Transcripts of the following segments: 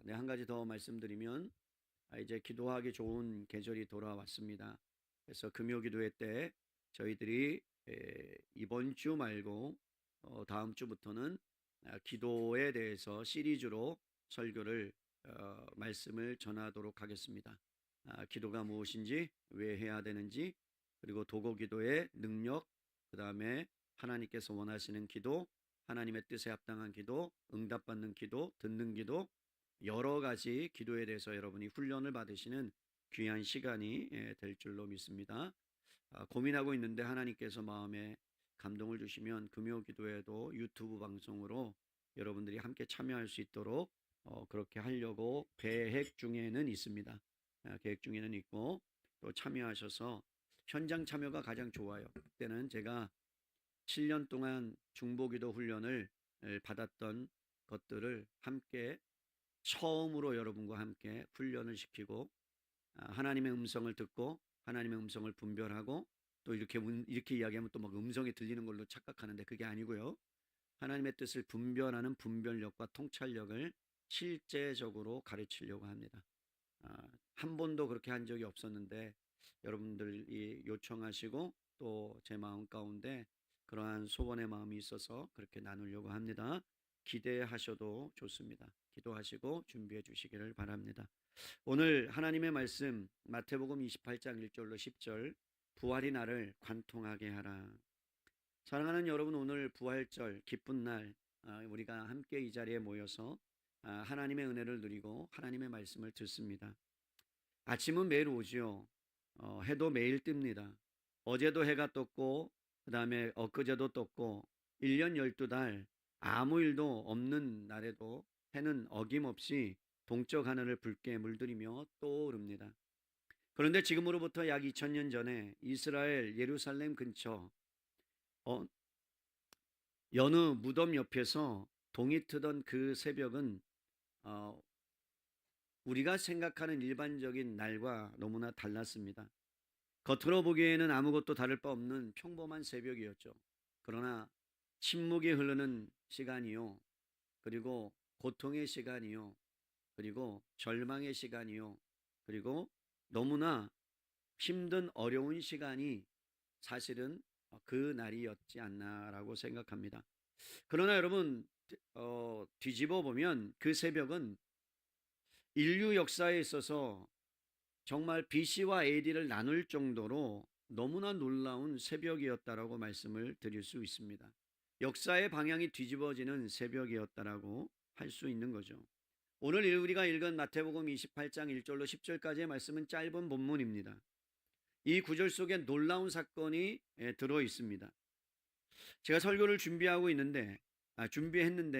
네, 한 가지 더 말씀드리면 이제 기도하기 좋은 계절이 돌아왔습니다. 그래서 금요 기도회 때 저희들이 이번 주 말고 다음 주부터는 기도에 대해서 시리즈로 설교를 말씀을 전하도록 하겠습니다. 기도가 무엇인지, 왜 해야 되는지, 그리고 도고 기도의 능력, 그다음에 하나님께서 원하시는 기도, 하나님의 뜻에 합당한 기도, 응답받는 기도, 듣는 기도, 여러 가지 기도에 대해서 여러분이 훈련을 받으시는 귀한 시간이 될 줄로 믿습니다. 고민하고 있는데 하나님께서 마음에 감동을 주시면 금요 기도에도 유튜브 방송으로 여러분들이 함께 참여할 수 있도록 그렇게 하려고 계획 중에는 있습니다. 계획 중에는 있고 또 참여하셔서 현장 참여가 가장 좋아요. 그때는 제가 7년 동안 중보기도 훈련을 받았던 것들을 함께 처음으로 여러분과 함께 훈련을 시키고 하나님의 음성을 듣고 하나님의 음성을 분별하고 또 이렇게 이야기하면 또 막 음성이 들리는 걸로 착각하는데 그게 아니고요. 하나님의 뜻을 분별하는 분별력과 통찰력을 실제적으로 가르치려고 합니다. 한 번도 그렇게 한 적이 없었는데 여러분들이 요청하시고 또 제 마음 가운데 그러한 소원의 마음이 있어서 그렇게 나누려고 합니다. 기대하셔도 좋습니다. 기도하시고 준비해 주시기를 바랍니다. 오늘 하나님의 말씀 마태복음 28장 1절로 10절 부활이 나를 관통하게 하라. 사랑하는 여러분, 오늘 부활절 기쁜 날 우리가 함께 이 자리에 모여서 하나님의 은혜를 누리고 하나님의 말씀을 듣습니다. 아침은 매일 오지요. 해도 매일 뜹니다. 어제도 해가 떴고 그 다음에 엊그제도 떴고 1년 12달 아무 일도 없는 날에도 해는 어김없이 동쪽 하늘을 붉게 물들이며 떠오릅니다. 그런데 지금으로부터 약 2000년 전에 이스라엘 예루살렘 근처 여느 무덤 옆에서 동이 트던 그 새벽은 어, 우리가 생각하는 일반적인 날과 너무나 달랐습니다. 겉으로 보기에는 아무것도 다를 바 없는 평범한 새벽이었죠. 그러나 침묵이 흐르는 시간이요. 그리고 고통의 시간이요. 그리고 절망의 시간이요. 그리고 너무나 힘든 어려운 시간이 사실은 그 날이었지 않나라고 생각합니다. 그러나 여러분 뒤집어 보면 그 새벽은 인류 역사에 있어서 정말 BC와 AD를 나눌 정도로 너무나 놀라운 새벽이었다라고 말씀을 드릴 수 있습니다. 역사의 방향이 뒤집어지는 새벽이었다라고 할 수 있는 거죠. 오늘 우리가 읽은 마태복음 28장 1절로 10절까지의 말씀은 짧은 본문입니다. 이 구절 속에 놀라운 사건이 들어 있습니다. 제가 설교를 준비했는데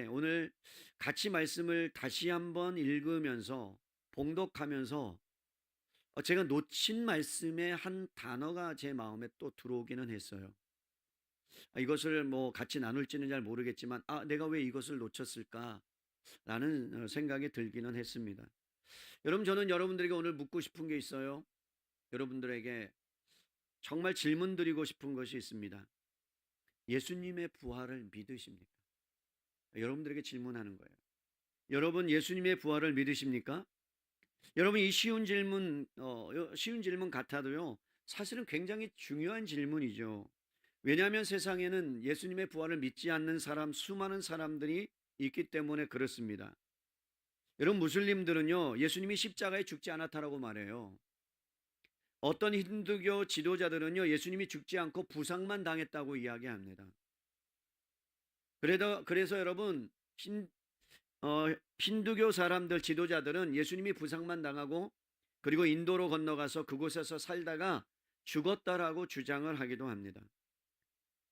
오늘 같이 말씀을 다시 한번 읽으면서 봉독하면서 제가 놓친 말씀의 한 단어가 제 마음에 또 들어오기는 했어요. 이것을 뭐 같이 나눌지는 잘 모르겠지만 내가 왜 이것을 놓쳤을까라는 생각이 들기는 했습니다. 여러분, 저는 여러분들에게 오늘 묻고 싶은 게 있어요. 여러분들에게 정말 질문 드리고 싶은 것이 있습니다. 예수님의 부활을 믿으십니까? 여러분들에게 질문하는 거예요. 여러분, 예수님의 부활을 믿으십니까? 여러분, 이 쉬운 질문 같아도요, 사실은 굉장히 중요한 질문이죠. 왜냐하면 세상에는 예수님의 부활을 믿지 않는 수많은 사람들이 있기 때문에 그렇습니다. 여러분, 무슬림들은요, 예수님이 십자가에 죽지 않았다라고 말해요. 어떤 힌두교 지도자들은요, 예수님이 죽지 않고 부상만 당했다고 이야기합니다. 그래서 여러분, 힌두교 사람들, 지도자들은 예수님이 부상만 당하고 그리고 인도로 건너가서 그곳에서 살다가 죽었다라고 주장을 하기도 합니다.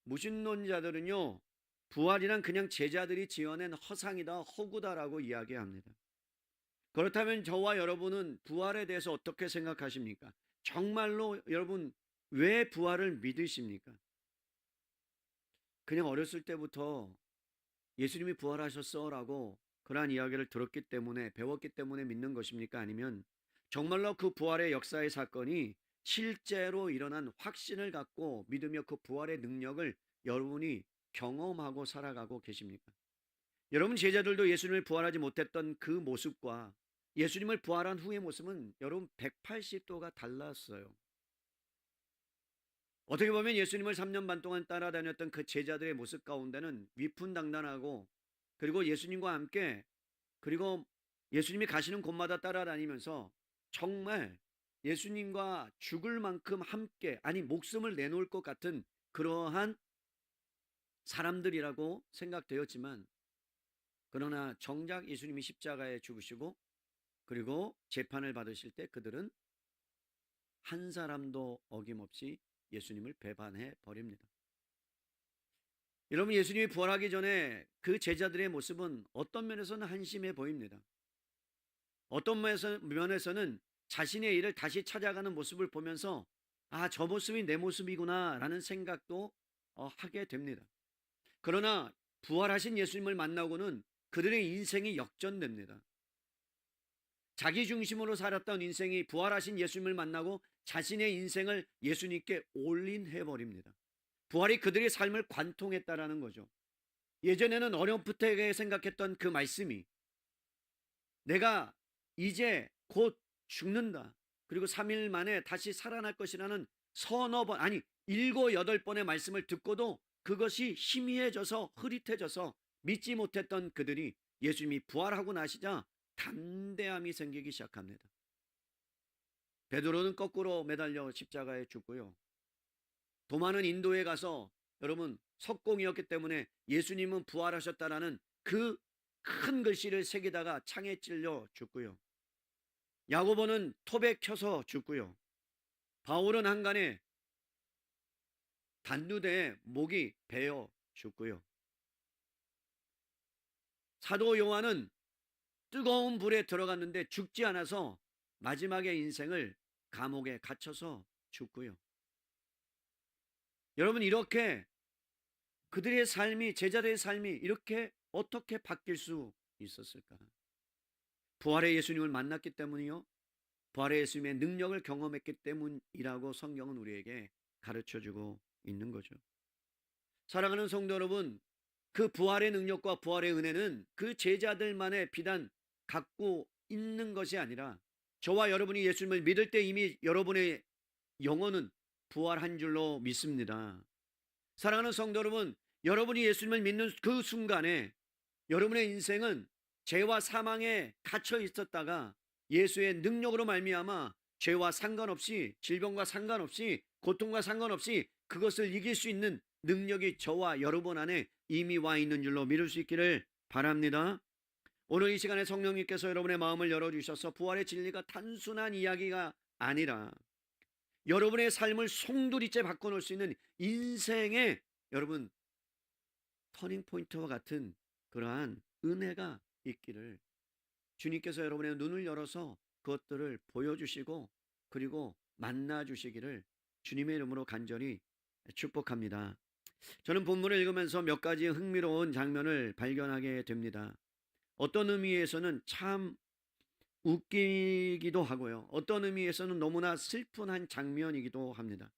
무신론자들은요, 부활이란 그냥 제자들이 지어낸 허상이다, 허구다라고 이야기합니다. 그렇다면 저와 여러분은 부활에 대해서 어떻게 생각하십니까? 정말로 여러분, 왜 부활을 믿으십니까? 그냥 어렸을 때부터 예수님이 부활하셨어라고 그러한 이야기를 들었기 때문에, 배웠기 때문에 믿는 것입니까? 아니면 정말로 그 부활의 역사의 사건이 실제로 일어난 확신을 갖고 믿으며 그 부활의 능력을 여러분이 경험하고 살아가고 계십니까? 여러분 제자들도 예수님을 부활하지 못했던 그 모습과 예수님을 부활한 후의 모습은 여러분 180도가 달랐어요. 어떻게 보면 예수님을 3년 반 동안 따라다녔던 그 제자들의 모습 가운데는 위풍당당하고, 그리고 예수님과 함께, 그리고 예수님이 가시는 곳마다 따라다니면서 정말 예수님과 죽을 만큼 함께, 아니 목숨을 내놓을 것 같은 그러한 사람들이라고 생각되었지만, 그러나 정작 예수님이 십자가에 죽으시고 그리고 재판을 받으실 때 그들은 한 사람도 어김없이 예수님을 배반해 버립니다. 여러분, 예수님이 부활하기 전에 그 제자들의 모습은 어떤 면에서는 한심해 보입니다. 어떤 면에서는 자신의 일을 다시 찾아가는 모습을 보면서 아, 저 모습이 내 모습이구나 라는 생각도 하게 됩니다. 그러나 부활하신 예수님을 만나고는 그들의 인생이 역전됩니다. 자기 중심으로 살았던 인생이 부활하신 예수님을 만나고 자신의 인생을 예수님께 올인해 버립니다. 부활이 그들의 삶을 관통했다라는 거죠. 예전에는 어렴풋하게 생각했던 그 말씀이 내가 이제 곧 죽는다, 그리고 3일 만에 다시 살아날 것이라는 서너 번, 아니 7, 8번의 말씀을 듣고도 그것이 희미해져서 흐릿해져서 믿지 못했던 그들이 예수님이 부활하고 나시자 담대함이 생기기 시작합니다. 베드로는 거꾸로 매달려 십자가에 죽고요. 도마는 인도에 가서 여러분 석공이었기 때문에 예수님은 부활하셨다라는 그 큰 글씨를 새기다가 창에 찔려 죽고요. 야고보는 톱에 켜서 죽고요. 바울은 한간에 단두대에 목이 베어 죽고요. 사도 요한은 뜨거운 불에 들어갔는데 죽지 않아서 마지막의 인생을 감옥에 갇혀서 죽고요. 여러분, 이렇게 그들의 삶이, 제자들의 삶이 이렇게 어떻게 바뀔 수 있었을까? 부활의 예수님을 만났기 때문이요, 부활의 예수님의 능력을 경험했기 때문이라고 성경은 우리에게 가르쳐주고 있는 거죠. 사랑하는 성도 여러분, 그 부활의 능력과 부활의 은혜는 그 제자들만의 비단 갖고 있는 것이 아니라 저와 여러분이 예수님을 믿을 때 이미 여러분의 영혼은 부활한 줄로 믿습니다. 사랑하는 성도 여러분, 여러분이 예수님을 믿는 그 순간에 여러분의 인생은 죄와 사망에 갇혀 있었다가 예수의 능력으로 말미암아 죄와 상관없이, 질병과 상관없이, 고통과 상관없이 그것을 이길 수 있는 능력이 저와 여러분 안에 이미 와 있는 줄로 믿을 수 있기를 바랍니다. 오늘 이 시간에 성령님께서 여러분의 마음을 열어주셔서 부활의 진리가 단순한 이야기가 아니라 여러분의 삶을 송두리째 바꿔놓을 수 있는 인생의 여러분 터닝포인트와 같은 그러한 은혜가 있기를 주님께서 여러분의 눈을 열어서 그것들을 보여주시고 그리고 만나주시기를 주님의 이름으로 간절히 축복합니다. 저는 본문을 읽으면서 몇 가지 흥미로운 장면을 발견하게 됩니다. 어떤 의미에서는 참 웃기기도 하고요, 어떤 의미에서는 너무나 슬픈 한 장면이기도 합니다.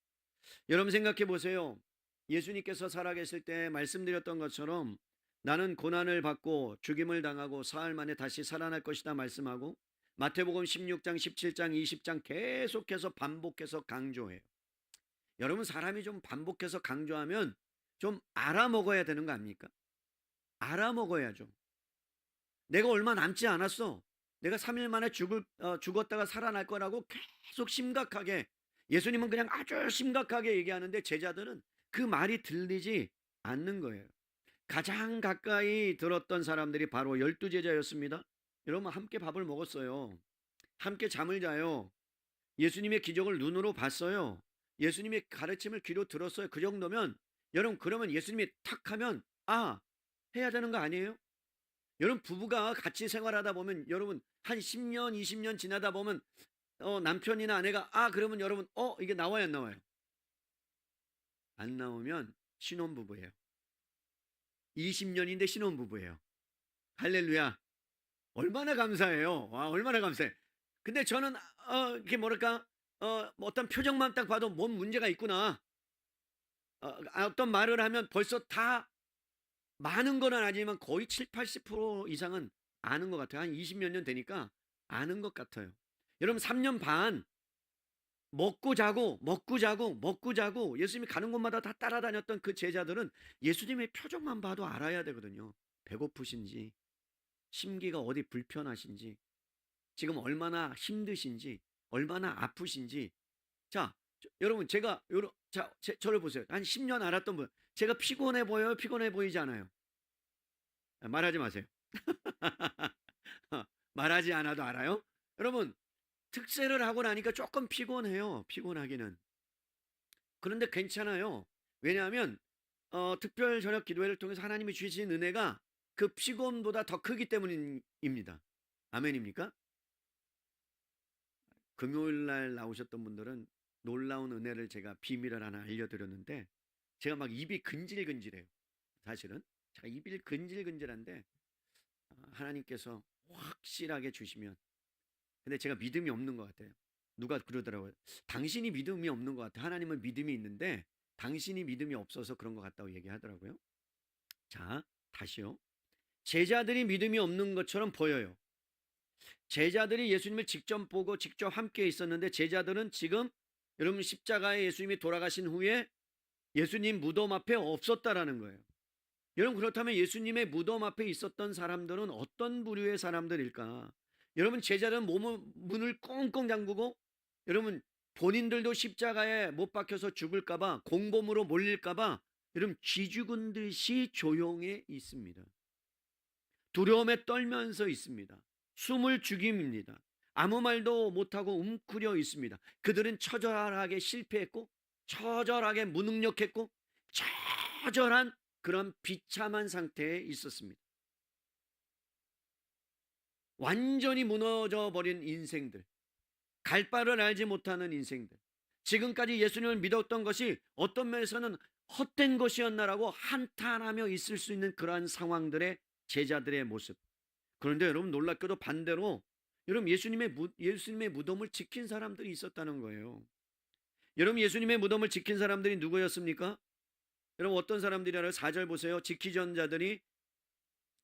여러분 생각해 보세요. 예수님께서 살아계실 때 말씀드렸던 것처럼 나는 고난을 받고 죽임을 당하고 사흘 만에 다시 살아날 것이다 말씀하고 마태복음 16장, 17장, 20장 계속해서 반복해서 강조해요. 여러분, 사람이 좀 반복해서 강조하면 좀 알아먹어야 되는 거 아닙니까? 알아먹어야죠. 내가 얼마 남지 않았어, 내가 3일 만에 죽었다가 살아날 거라고 계속 심각하게, 예수님은 그냥 아주 심각하게 얘기하는데 제자들은 그 말이 들리지 않는 거예요. 가장 가까이 들었던 사람들이 바로 12제자였습니다. 여러분, 함께 밥을 먹었어요. 함께 잠을 자요. 예수님의 기적을 눈으로 봤어요. 예수님의 가르침을 귀로 들었어요. 그 정도면 여러분, 그러면 예수님이 탁 하면 아, 해야 되는 거 아니에요? 여러분, 부부가 같이 생활하다 보면 여러분 한 10년 20년 지나다 보면 남편이나 아내가 그러면 여러분 이게 나와요, 안 나와요? 안 나오면 신혼부부예요. 20년인데 신혼부부예요. 할렐루야. 얼마나 감사해요. 와, 얼마나 감사해. 근데 저는 이게 뭐랄까 뭐 어떤 표정만 딱 봐도 뭔 문제가 있구나. 어떤 말을 하면 벌써 다, 많은 건 아니지만 거의 7, 80% 이상은 아는 것 같아요. 한 20몇 년 되니까 아는 것 같아요. 여러분 3년 반 먹고 자고 먹고 자고 먹고 자고 예수님이 가는 곳마다 다 따라다녔던 그 제자들은 예수님의 표정만 봐도 알아야 되거든요. 배고프신지, 심기가 어디 불편하신지, 지금 얼마나 힘드신지, 얼마나 아프신지. 자, 여러분 제가 저를 보세요. 한 10년 알았던 분. 제가 피곤해 보여요? 피곤해 보이지 않아요? 말하지 마세요. 말하지 않아도 알아요? 여러분, 특세를 하고 나니까 조금 피곤해요. 피곤하기는. 그런데 괜찮아요. 왜냐하면 특별 저녁 기도회를 통해서 하나님이 주신 은혜가 그 피곤보다 더 크기 때문입니다. 아멘입니까? 금요일 날 나오셨던 분들은 놀라운 은혜를 제가 비밀을 하나 알려드렸는데, 제가 막 입이 근질근질해요. 사실은 제가 입이 근질근질한데 하나님께서 확실하게 주시면, 근데 제가 믿음이 없는 것 같아요. 누가 그러더라고요. 당신이 믿음이 없는 것 같아. 하나님은 믿음이 있는데 당신이 믿음이 없어서 그런 것 같다고 얘기하더라고요. 자, 다시요. 제자들이 믿음이 없는 것처럼 보여요. 제자들이 예수님을 직접 보고 직접 함께 있었는데, 제자들은 지금 여러분 십자가에 예수님이 돌아가신 후에 예수님 무덤 앞에 없었다라는 거예요. 여러분, 그렇다면 예수님의 무덤 앞에 있었던 사람들은 어떤 부류의 사람들일까? 여러분, 제자들은 문을 꽁꽁 잠그고, 여러분 본인들도 십자가에 못 박혀서 죽을까봐, 공범으로 몰릴까봐 여러분 쥐죽은 듯이 조용해 있습니다. 두려움에 떨면서 있습니다. 숨을 죽임입니다. 아무 말도 못하고 웅크려 있습니다. 그들은 처절하게 실패했고, 처절하게 무능력했고, 처절한 그런 비참한 상태에 있었습니다. 완전히 무너져 버린 인생들, 갈 바를 알지 못하는 인생들, 지금까지 예수님을 믿었던 것이 어떤 면에서는 헛된 것이었나라고 한탄하며 있을 수 있는 그러한 상황들의 제자들의 모습. 그런데 여러분, 놀랍게도 반대로 여러분 예수님의 무덤을 지킨 사람들이 있었다는 거예요. 여러분, 예수님의 무덤을 지킨 사람들이 누구였습니까? 여러분, 어떤 사람들이 알아요? 4절 보세요. 지키던 자들이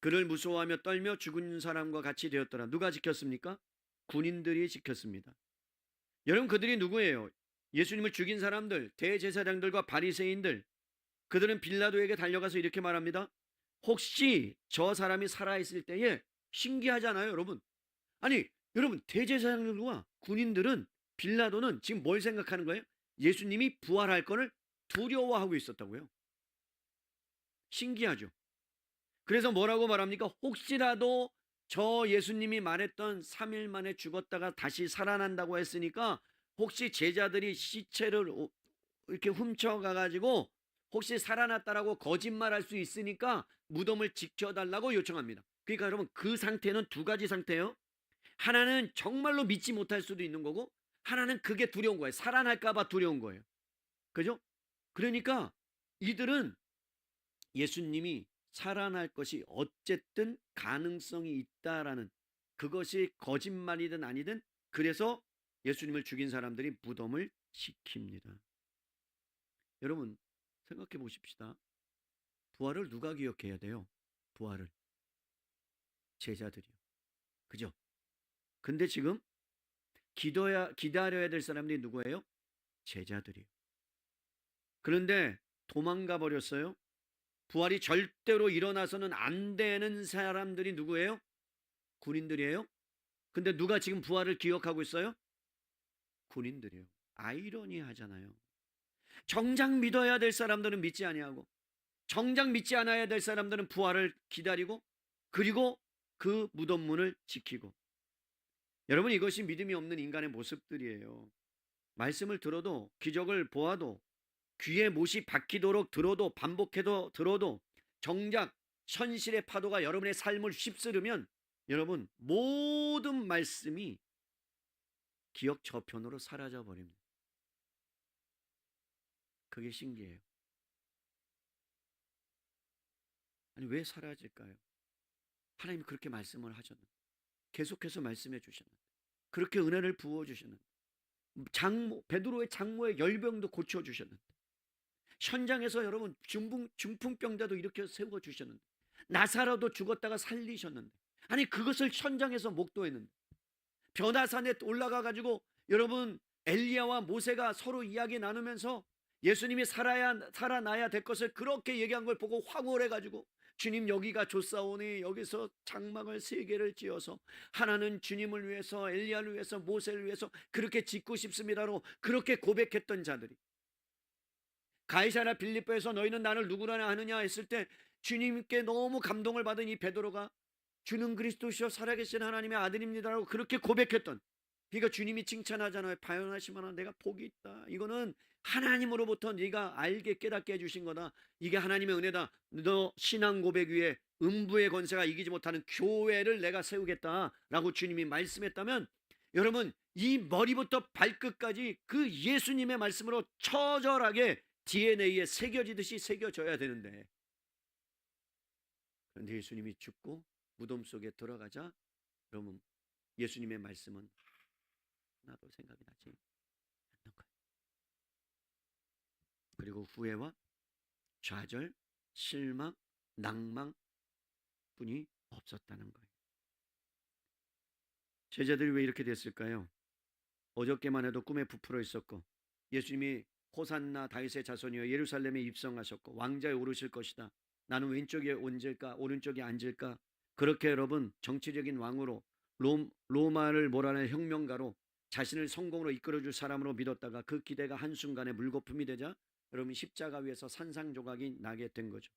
그를 무서워하며 떨며 죽은 사람과 같이 되었더라. 누가 지켰습니까? 군인들이 지켰습니다. 여러분, 그들이 누구예요? 예수님을 죽인 사람들, 대제사장들과 바리새인들. 그들은 빌라도에게 달려가서 이렇게 말합니다. 혹시 저 사람이 살아있을 때에, 신기하잖아요, 여러분. 아니, 여러분, 대제사장들과 군인들은, 빌라도는 지금 뭘 생각하는 거예요? 예수님이 부활할 거를 두려워하고 있었다고요. 신기하죠. 그래서 뭐라고 말합니까? 혹시라도 저 예수님이 말했던 3일 만에 죽었다가 다시 살아난다고 했으니까, 혹시 제자들이 시체를 이렇게 훔쳐가가지고 혹시 살아났다라고 거짓말할 수 있으니까 무덤을 지켜달라고 요청합니다. 그러니까 여러분, 그 상태는 두 가지 상태예요. 하나는 정말로 믿지 못할 수도 있는 거고, 하나는 그게 두려운 거예요. 살아날까봐 두려운 거예요. 그죠? 그러니까 이들은 예수님이 살아날 것이 어쨌든 가능성이 있다라는, 그것이 거짓말이든 아니든, 그래서 예수님을 죽인 사람들이 무덤을 지킵니다. 여러분, 생각해 보십시다. 부활을 누가 기억해야 돼요? 부활을 제자들이요. 그죠? 근데 지금 기다려야 될 사람들이 누구예요? 제자들이요. 그런데 도망가 버렸어요. 부활이 절대로 일어나서는 안 되는 사람들이 누구예요? 군인들이에요. 근데 누가 지금 부활을 기억하고 있어요? 군인들이에요. 아이러니하잖아요. 정작 믿어야 될 사람들은 믿지 아니하고, 정작 믿지 않아야 될 사람들은 부활을 기다리고, 그리고 그 무덤문을 지키고. 여러분, 이것이 믿음이 없는 인간의 모습들이에요. 말씀을 들어도, 기적을 보아도, 귀에 못이 박히도록 들어도, 반복해도 들어도, 정작 현실의 파도가 여러분의 삶을 휩쓸으면 여러분 모든 말씀이 기억 저편으로 사라져 버립니다. 그게 신기해요. 아니, 왜 사라질까요? 하나님이 그렇게 말씀을 하셨는데, 계속해서 말씀해 주셨는데, 그렇게 은혜를 부어 주셨는데, 베드로의 장모의 열병도 고쳐 주셨는데, 현장에서 여러분 중풍병자도 이렇게 세워 주셨는데, 나사로도 죽었다가 살리셨는데, 아니 그것을 현장에서 목도했는데, 변화산에 올라가 가지고 여러분 엘리야와 모세가 서로 이야기 나누면서 예수님이 살아나야 될 것을 그렇게 얘기한 걸 보고 황홀해 가지고 주님 여기가 좋사오니 여기서 장막을 3개를 지어서 하나는 주님을 위해서 엘리야를 위해서 모세를 위해서 그렇게 짓고 싶습니다로 그렇게 고백했던 자들이 가이사랴 빌립보에서 너희는 나를 누구라 하느냐 했을 때 주님께 너무 감동을 받은 이 베드로가 주는 그리스도시요 살아계신 하나님의 아들입니다라고 그렇게 고백했던, 그러니까 주님이 칭찬하잖아요. 바요나시마나 내가 복이 있다. 이거는 하나님으로부터 네가 알게 깨닫게 해주신 거다. 이게 하나님의 은혜다. 너 신앙 고백 위에 음부의 권세가 이기지 못하는 교회를 내가 세우겠다라고 주님이 말씀했다면 여러분 이 머리부터 발끝까지 그 예수님의 말씀으로 처절하게 DNA에 새겨지듯이 새겨져야 되는데, 그런데 예수님이 죽고 무덤 속에 들어가자 여러분 예수님의 말씀은 하나도 생각이 나지 않는 거예요. 그리고 후회와 좌절, 실망, 낭망 뿐이 없었다는 거예요. 제자들이 왜 이렇게 됐을까요? 어저께만 해도 꿈에 부풀어 있었고 예수님이 호산나 다윗의 자손이여 예루살렘에 입성하셨고 왕자에 오르실 것이다. 나는 왼쪽에 앉을까 오른쪽에 앉을까? 그렇게 여러분 정치적인 왕으로 로마를 몰아낼 혁명가로 자신을 성공으로 이끌어줄 사람으로 믿었다가 그 기대가 한순간에 물거품이 되자 여러분 십자가 위에서 산상조각이 나게 된 거죠.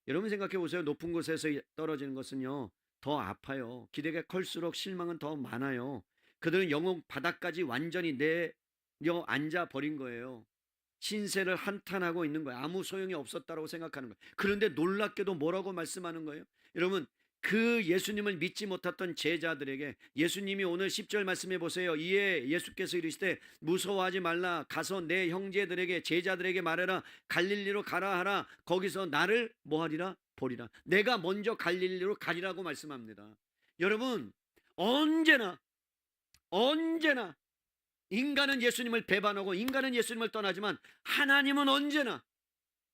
여러분 생각해 보세요. 높은 곳에서 떨어지는 것은요 더 아파요. 기대가 클수록 실망은 더 많아요. 그들은 영혼 바닥까지 완전히 내려 앉아 버린 거예요. 신세를 한탄하고 있는 거예요. 아무 소용이 없었다고 생각하는 거예요. 그런데 놀랍게도 뭐라고 말씀하는 거예요? 여러분 그 예수님을 믿지 못했던 제자들에게 예수님이 오늘 10절 말씀해 보세요. 이에 예수께서 이르시되 무서워하지 말라. 가서 내 형제들에게 제자들에게 말해라. 갈릴리로 가라 하라. 거기서 나를 뭐하리라? 보리라. 내가 먼저 갈릴리로 가리라고 말씀합니다. 여러분 언제나 인간은 예수님을 배반하고 인간은 예수님을 떠나지만 하나님은 언제나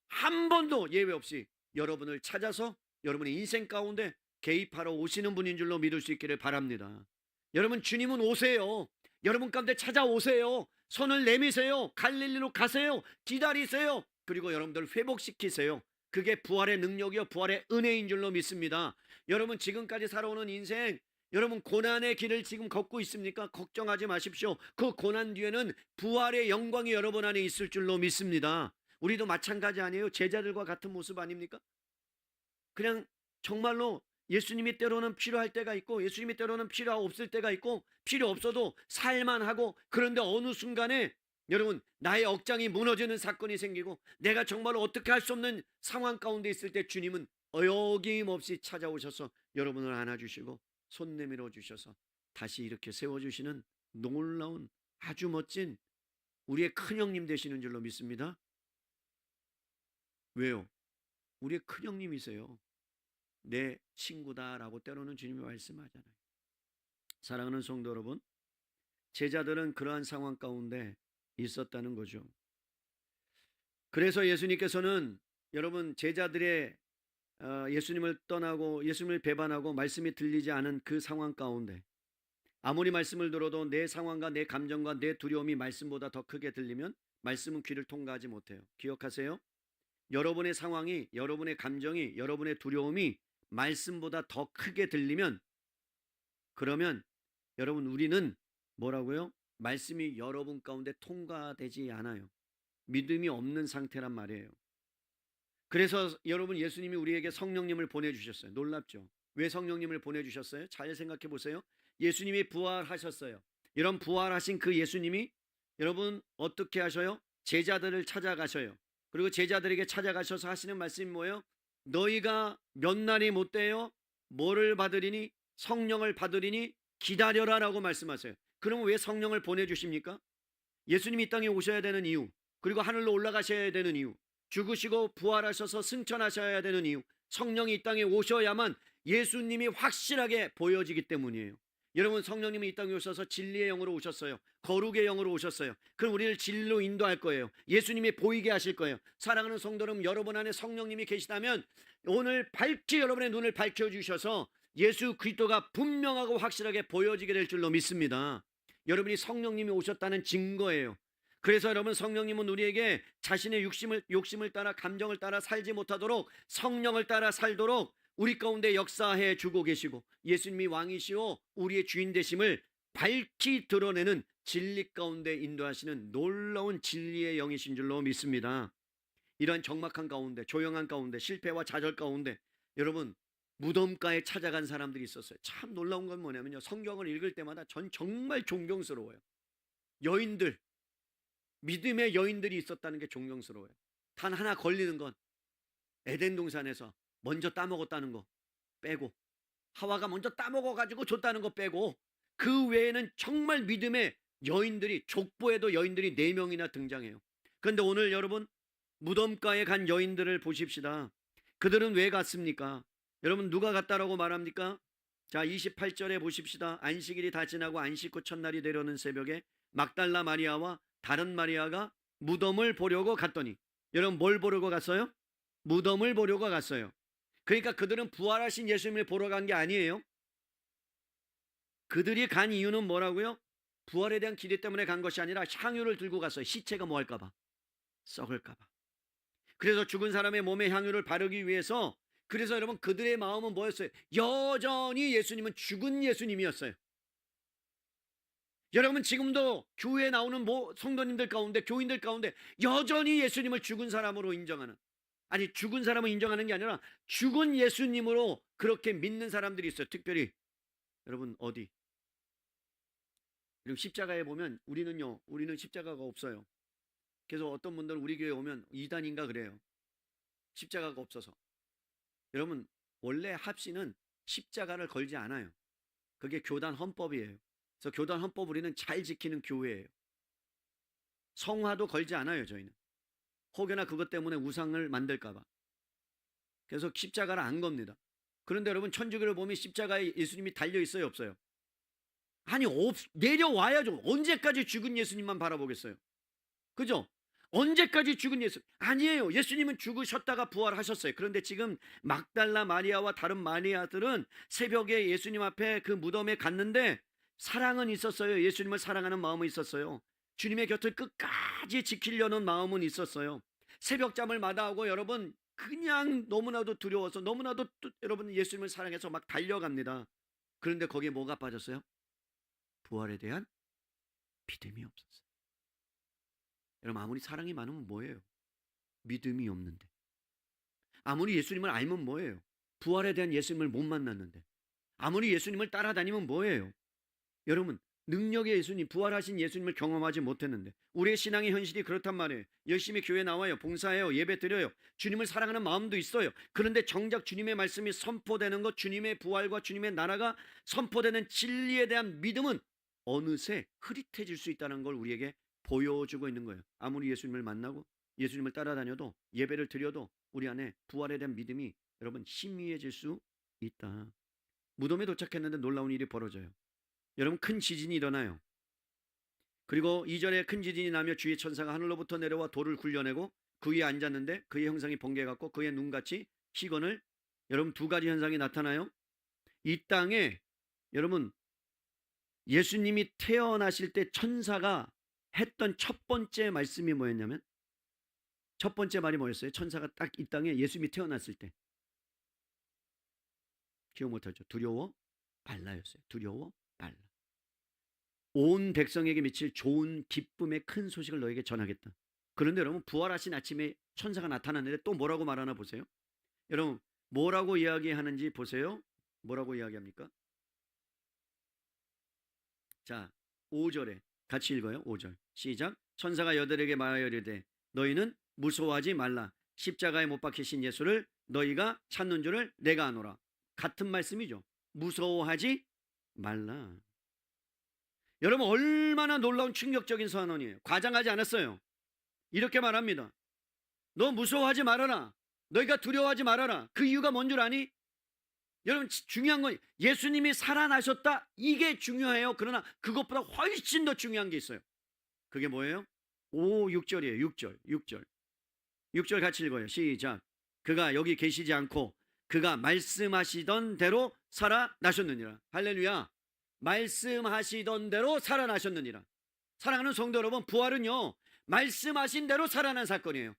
한 번도 예외 없이 여러분을 찾아서 여러분의 인생 가운데 개입하러 오시는 분인 줄로 믿을 수 있기를 바랍니다. 여러분 주님은 오세요. 여러분 가운데 찾아오세요. 손을 내미세요. 갈릴리로 가세요. 기다리세요. 그리고 여러분들 회복시키세요. 그게 부활의 능력이요 부활의 은혜인 줄로 믿습니다. 여러분 지금까지 살아오는 인생 여러분 고난의 길을 지금 걷고 있습니까? 걱정하지 마십시오. 그 고난 뒤에는 부활의 영광이 여러분 안에 있을 줄로 믿습니다. 우리도 마찬가지 아니에요? 제자들과 같은 모습 아닙니까? 그냥 정말로 예수님이 때로는 필요할 때가 있고 예수님이 때로는 필요 없을 때가 있고 필요 없어도 살만하고, 그런데 어느 순간에 여러분 나의 억장이 무너지는 사건이 생기고 내가 정말로 어떻게 할 수 없는 상황 가운데 있을 때 주님은 어김없이 찾아오셔서 여러분을 안아주시고 손 내밀어 주셔서 다시 이렇게 세워주시는 놀라운 아주 멋진 우리의 큰형님 되시는 줄로 믿습니다. 왜요? 우리의 큰형님이세요. 내 친구다라고 때로는 주님이 말씀하잖아요. 사랑하는 성도 여러분, 제자들은 그러한 상황 가운데 있었다는 거죠. 그래서 예수님께서는 여러분 제자들의 예수님을 떠나고 예수님을 배반하고 말씀이 들리지 않은 그 상황 가운데 아무리 말씀을 들어도 내 상황과 내 감정과 내 두려움이 말씀보다 더 크게 들리면 말씀은 귀를 통과하지 못해요. 기억하세요. 여러분의 상황이, 여러분의 감정이, 여러분의 두려움이 말씀보다 더 크게 들리면 그러면 여러분 우리는 뭐라고요? 말씀이 여러분 가운데 통과되지 않아요. 믿음이 없는 상태란 말이에요. 그래서 여러분 예수님이 우리에게 성령님을 보내주셨어요. 놀랍죠? 왜 성령님을 보내주셨어요? 잘 생각해 보세요. 예수님이 부활하셨어요. 이런 부활하신 그 예수님이 여러분 어떻게 하셔요? 제자들을 찾아가셔요. 그리고 제자들에게 찾아가셔서 하시는 말씀이 뭐예요? 너희가 몇 날이 못 돼요? 뭐를 받으리니? 성령을 받으리니 기다려라 라고 말씀하세요. 그럼 왜 성령을 보내주십니까? 예수님이 이 땅에 오셔야 되는 이유, 그리고 하늘로 올라가셔야 되는 이유, 죽으시고 부활하셔서 승천하셔야 되는 이유, 성령이 이 땅에 오셔야만 예수님이 확실하게 보여지기 때문이에요. 여러분 성령님이 이 땅에 오셔서 진리의 영으로 오셨어요. 거룩의 영으로 오셨어요. 그럼 우리를 진리로 인도할 거예요. 예수님이 보이게 하실 거예요. 사랑하는 성도 여러분, 여러분 안에 성령님이 계시다면 오늘 밝히 여러분의 눈을 밝혀주셔서 예수 그리스도가 분명하고 확실하게 보여지게 될 줄로 믿습니다. 여러분이 성령님이 오셨다는 증거예요. 그래서 여러분, 성령님은 우리에게 자신의 욕심을 따라, 감정을 따라 살지 못하도록 성령을 따라 살도록 우리 가운데 역사해 주고 계시고, 예수님이 왕이시오 우리의 주인 되심을 밝히 드러내는 진리 가운데 인도하시는 놀라운 진리의 영이신 줄로 믿습니다. 이러한 적막한 가운데, 조용한 가운데, 실패와 좌절 가운데 여러분, 무덤가에 찾아간 사람들이 있었어요. 참 놀라운 건 뭐냐면요, 성경을 읽을 때마다 전 정말 존경스러워요. 여인들, 믿음의 여인들이 있었다는 게 존경스러워요. 단 하나 걸리는 건 에덴 동산에서 먼저 따먹었다는 거 빼고, 하와가 먼저 따먹어가지고 줬다는 거 빼고, 그 외에는 정말 믿음의 여인들이, 족보에도 여인들이 4명이나 등장해요. 그런데 오늘 여러분, 무덤가에 간 여인들을 보십시다. 그들은 왜 갔습니까? 여러분, 누가 갔다라고 말합니까? 자, 28절에 보십시다. 안식일이 다 지나고 안식 후 첫날이 되려는 새벽에 막달라 마리아와 다른 마리아가 무덤을 보려고 갔더니, 여러분 뭘 보려고 갔어요? 무덤을 보려고 갔어요. 그러니까 그들은 부활하신 예수님을 보러 간 게 아니에요. 그들이 간 이유는 뭐라고요? 부활에 대한 기대 때문에 간 것이 아니라 향유를 들고 갔어요. 시체가 뭐 할까봐? 썩을까봐. 그래서 죽은 사람의 몸에 향유를 바르기 위해서, 그래서 여러분 그들의 마음은 뭐였어요? 여전히 예수님은 죽은 예수님이었어요. 여러분 지금도 교회에 나오는 성도님들 가운데, 교인들 가운데 여전히 예수님을 죽은 사람으로 인정하는, 아니 죽은 사람을 인정하는 게 아니라 죽은 예수님으로 그렇게 믿는 사람들이 있어요. 특별히 여러분 어디? 그리고 십자가에 보면 우리는 십자가가 없어요. 그래서 어떤 분들은 우리 교회 오면 이단인가 그래요. 십자가가 없어서. 여러분 원래 합시는 십자가를 걸지 않아요. 그게 교단 헌법이에요. 그래서 교단 헌법 우리는 잘 지키는 교회예요. 성화도 걸지 않아요. 저희는 혹여나 그것 때문에 우상을 만들까봐. 그래서 십자가를 안 겁니다. 그런데 여러분 천주교를 보면 십자가에 예수님이 달려 있어요, 없어요? 아니 내려와야죠. 언제까지 죽은 예수님만 바라보겠어요? 그죠? 언제까지 죽은 예수? 아니에요. 예수님은 죽으셨다가 부활하셨어요. 그런데 지금 막달라 마리아와 다른 마리아들은 새벽에 예수님 앞에 그 무덤에 갔는데 사랑은 있었어요. 예수님을 사랑하는 마음은 있었어요. 주님의 곁을 끝까지 지키려는 마음은 있었어요. 새벽잠을 마다하고 여러분 그냥 너무나도 두려워서, 너무나도 여러분 예수님을 사랑해서 막 달려갑니다. 그런데 거기에 뭐가 빠졌어요? 부활에 대한 믿음이 없었어요. 여러분 아무리 사랑이 많으면 뭐예요? 믿음이 없는데. 아무리 예수님을 알면 뭐예요? 부활에 대한 예수님을 못 만났는데. 아무리 예수님을 따라다니면 뭐예요? 여러분 능력의 예수님, 부활하신 예수님을 경험하지 못했는데. 우리의 신앙의 현실이 그렇단 말이에요. 열심히 교회 나와요, 봉사해요, 예배 드려요, 주님을 사랑하는 마음도 있어요. 그런데 정작 주님의 말씀이 선포되는 것, 주님의 부활과 주님의 나라가 선포되는 진리에 대한 믿음은 어느새 흐릿해질 수 있다는 걸 우리에게 보여주고 있는 거예요. 아무리 예수님을 만나고 예수님을 따라다녀도, 예배를 드려도 우리 안에 부활에 대한 믿음이 여러분 희미해질 수 있다. 무덤에 도착했는데 놀라운 일이 벌어져요. 여러분 큰 지진이 일어나요. 그리고 2절에 큰 지진이 나며 주의 천사가 하늘로부터 내려와 돌을 굴려내고 그 위에 앉았는데 그의 형상이 번개같고 그의 눈같이 희건을, 여러분 두 가지 현상이 나타나요. 이 땅에 여러분 예수님이 태어나실 때 천사가 했던 첫 번째 말씀이 뭐였냐면, 첫 번째 말이 뭐였어요? 천사가 딱 이 땅에 예수님이 태어났을 때 기억 못하죠. 두려워 말라였어요. 두려워 말라. 온 백성에게 미칠 좋은 기쁨의 큰 소식을 너에게 전하겠다. 그런데 여러분 부활하신 아침에 천사가 나타났는데 또 뭐라고 말하나 보세요. 여러분 뭐라고 이야기하는지 보세요. 뭐라고 이야기합니까? 자 5절에 같이 읽어요. 5절 시작. 천사가 여들에게 말하여 이르되 너희는 무서워하지 말라. 십자가에 못 박히신 예수를 너희가 찾는 줄을 내가 아노라. 같은 말씀이죠. 무서워하지 말라. 여러분 얼마나 놀라운 충격적인 선언이에요. 과장하지 않았어요. 이렇게 말합니다. 너 무서워하지 말아라. 너희가 두려워하지 말아라. 그 이유가 뭔 줄 아니? 여러분 중요한 건 예수님이 살아나셨다. 이게 중요해요. 그러나 그것보다 훨씬 더 중요한 게 있어요. 그게 뭐예요? 6절이에요. 6절 같이 읽어요. 시작. 그가 여기 계시지 않고 그가 말씀하시던 대로 살아나셨느니라. 할렐루야. 말씀하시던 대로 살아나셨느니라. 사랑하는 성도 여러분, 부활은요, 말씀하신 대로 살아난 사건이에요.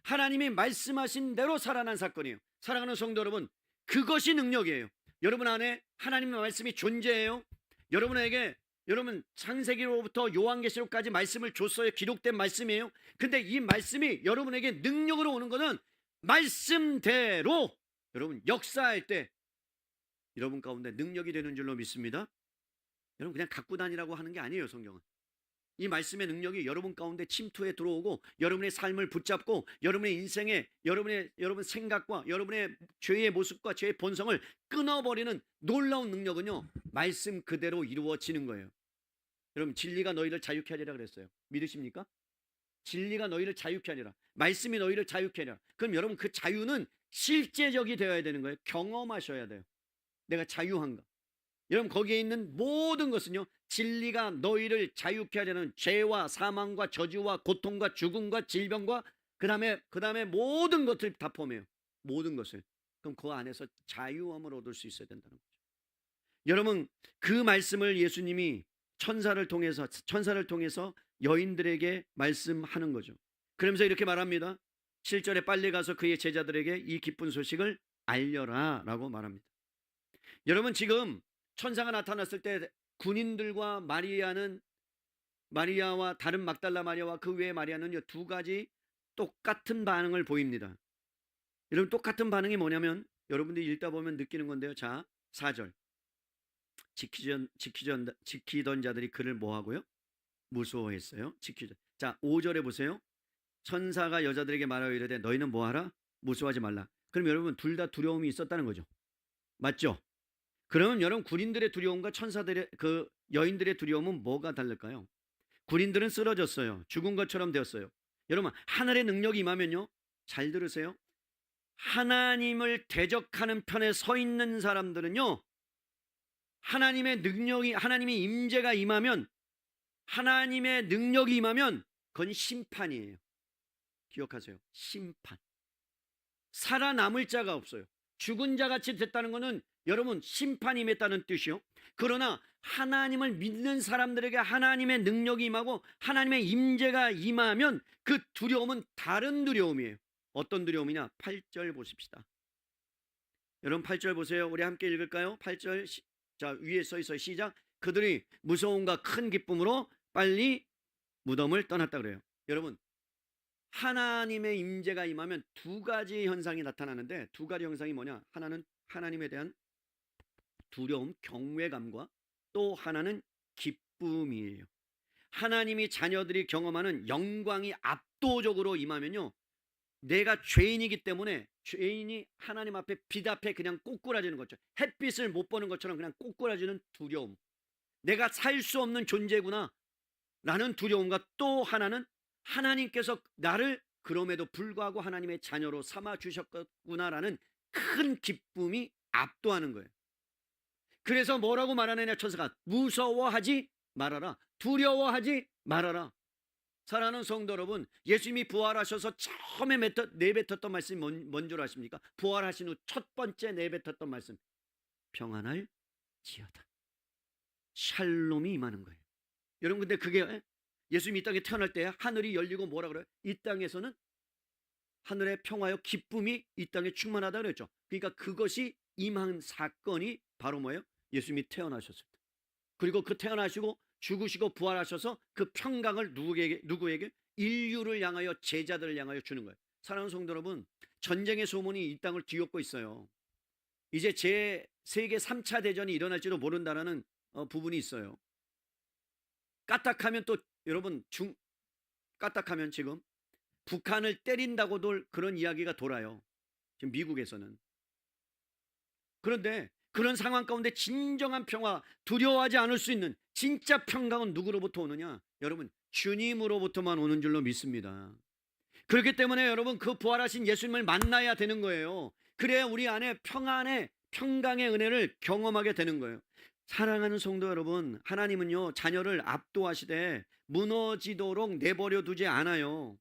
하나님이 말씀하신 대로 살아난 사건이에요. 사랑하는 성도 여러분, 그것이 능력이에요. 여러분 안에 하나님의 말씀이 존재해요. 여러분에게, 여러분 창세기로부터 요한계시록까지 말씀을 줬어요. 기록된 말씀이에요. 근데 이 말씀이 여러분에게 능력으로 오는 것은 말씀대로 여러분 역사할 때 여러분 가운데 능력이 되는 줄로 믿습니다. 여러분 그냥 갖고 다니라고 하는 게 아니에요. 성경은 이 말씀의 능력이 여러분 가운데 침투해 들어오고 여러분의 삶을 붙잡고 여러분의 인생에 여러분 생각과 여러분의 죄의 모습과 죄의 본성을 끊어버리는 놀라운 능력은요, 말씀 그대로 이루어지는 거예요. 여러분 진리가 너희를 자유케 하리라 그랬어요. 믿으십니까? 진리가 너희를 자유케 하리라. 말씀이 너희를 자유케 하리라. 그럼 여러분 그 자유는 실제적이 되어야 되는 거예요. 경험하셔야 돼요. 내가 자유한가? 여러분 거기에 있는 모든 것은요, 진리가 너희를 자유케 하려는 죄와 사망과 저주와 고통과 죽음과 질병과 그 다음에 모든 것을 다 포함해요. 모든 것을. 그럼 그 안에서 자유함을 얻을 수 있어야 된다는 거죠. 여러분 그 말씀을 예수님이 천사를 통해서 여인들에게 말씀하는 거죠. 그러면서 이렇게 말합니다. 7절에 빨리 가서 그의 제자들에게 이 기쁜 소식을 알려라 라고 말합니다. 여러분 지금 천사가 나타났을 때 군인들과 마리아와 다른 막달라 마리아와 그 외의 마리아는 두 가지 똑같은 반응을 보입니다. 여러분 똑같은 반응이 뭐냐면 여러분들이 읽다 보면 느끼는 건데요. 자 4절 지키던 자들이 그를 뭐하고요? 무서워했어요. 자 5절에 보세요. 천사가 여자들에게 말하여 이르되 너희는 뭐하라? 무서워하지 말라. 그럼 여러분 둘 다 두려움이 있었다는 거죠. 맞죠? 그러면 여러분 군인들의 두려움과 천사들의 그 여인들의 두려움은 뭐가 다를까요? 군인들은 쓰러졌어요. 죽은 것처럼 되었어요. 여러분 하늘의 능력이 임하면요, 잘 들으세요. 하나님을 대적하는 편에 서 있는 사람들은요, 하나님의 임재가 임하면, 하나님의 능력이 임하면 그건 심판이에요. 기억하세요. 심판. 살아남을 자가 없어요. 죽은 자같이 됐다는 것은 여러분 심판이 임했다는 뜻이요. 그러나 하나님을 믿는 사람들에게 하나님의 능력이 임하고 하나님의 임재가 임하면 그 두려움은 다른 두려움이에요. 어떤 두려움이냐? 8절 보십시다. 여러분 8절 보세요. 우리 함께 읽을까요? 8절 자 위에 써 있어요. 시작. 그들이 무서움과 큰 기쁨으로 빨리 무덤을 떠났다 그래요. 여러분 하나님의 임재가 임하면 두 가지 현상이 나타나는데, 두 가지 현상이 뭐냐? 하나는 하나님에 대한 두려움, 경외감과 또 하나는 기쁨이에요. 하나님이 자녀들이 경험하는 영광이 압도적으로 임하면요, 내가 죄인이기 때문에 죄인이 하나님 앞에 빛 앞에 그냥 꼬꾸라지는 거죠. 햇빛을 못 보는 것처럼 그냥 꼬꾸라지는 두려움, 내가 살 수 없는 존재구나 라는 두려움과 또 하나는 하나님께서 나를 그럼에도 불구하고 하나님의 자녀로 삼아 주셨구나라는 큰 기쁨이 압도하는 거예요. 그래서 뭐라고 말하느냐? 천사가 무서워하지 말아라, 두려워하지 말아라. 사랑하는 성도 여러분, 예수님이 부활하셔서 처음에 내뱉었던 말씀이 뭔 줄 아십니까? 부활하신 후 첫 번째 내뱉었던 말씀, 평안할 지어다. 샬롬이 임하는 거예요. 여러분 근데 그게 예수님이 이 땅에 태어날 때 하늘이 열리고 뭐라 그래요? 이 땅에서는 하늘의 평화요 기쁨이 이 땅에 충만하다 그랬죠. 그러니까 그것이 임한 사건이 바로 뭐예요? 예수님이 태어나셨을 때. 그리고 그 태어나시고 죽으시고 부활하셔서 그 평강을 누구에게? 인류를 향하여, 제자들을 향하여 주는 거예요. 사랑하는 성도 여러분, 전쟁의 소문이 이 땅을 뒤엎고 있어요. 이제 세계 3차 대전이 일어날지도 모른다라는 부분이 있어요. 까딱하면 또 여러분 까딱하면 지금 북한을 때린다고도 그런 이야기가 돌아요. 지금 미국에서는. 그런데 그런 상황 가운데 진정한 평화, 두려워하지 않을 수 있는 진짜 평강은 누구로부터 오느냐? 여러분 주님으로부터만 오는 줄로 믿습니다. 그렇기 때문에 여러분 그 부활하신 예수님을 만나야 되는 거예요. 그래야 우리 안에 평강의 은혜를 경험하게 되는 거예요. 사랑하는 성도 여러분, 하나님은요 자녀를 압도하시되 무너지도록 내버려 두지 않아요.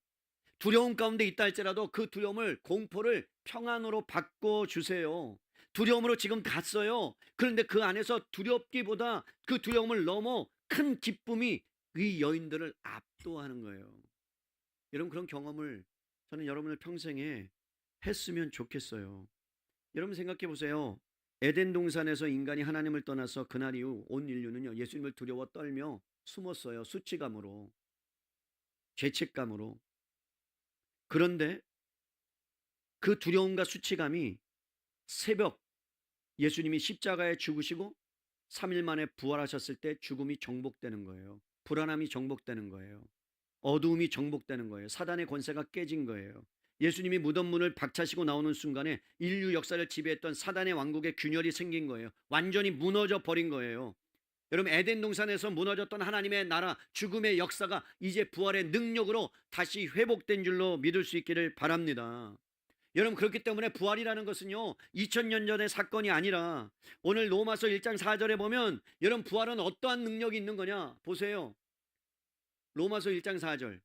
두려움 가운데 있다 할지라도 그 두려움을, 공포를 평안으로 바꿔주세요. 두려움으로 지금 갔어요. 그런데 그 안에서 두렵기보다 그 두려움을 넘어 큰 기쁨이 이 여인들을 압도하는 거예요. 여러분, 그런 경험을 저는 여러분의 평생에 했으면 좋겠어요. 여러분 생각해 보세요. 에덴 동산에서 인간이 하나님을 떠나서 그날 이후 온 인류는요, 예수님을 두려워 떨며 숨었어요. 수치감으로, 죄책감으로. 그런데 그 두려움과 수치감이 새벽 예수님이 십자가에 죽으시고 3일 만에 부활하셨을 때 죽음이 정복되는 거예요. 불안함이 정복되는 거예요. 어두움이 정복되는 거예요. 사단의 권세가 깨진 거예요. 예수님이 무덤 문을 박차시고 나오는 순간에 인류 역사를 지배했던 사단의 왕국의 균열이 생긴 거예요. 완전히 무너져 버린 거예요. 여러분, 에덴 동산에서 무너졌던 하나님의 나라, 죽음의 역사가 이제 부활의 능력으로 다시 회복된 줄로 믿을 수 있기를 바랍니다. 여러분, 그렇기 때문에 부활이라는 것은요, 2000년 전의 사건이 아니라 오늘 로마서 1장 4절에 보면, 여러분, 부활은 어떠한 능력이 있는 거냐 보세요. 로마서 1장 4절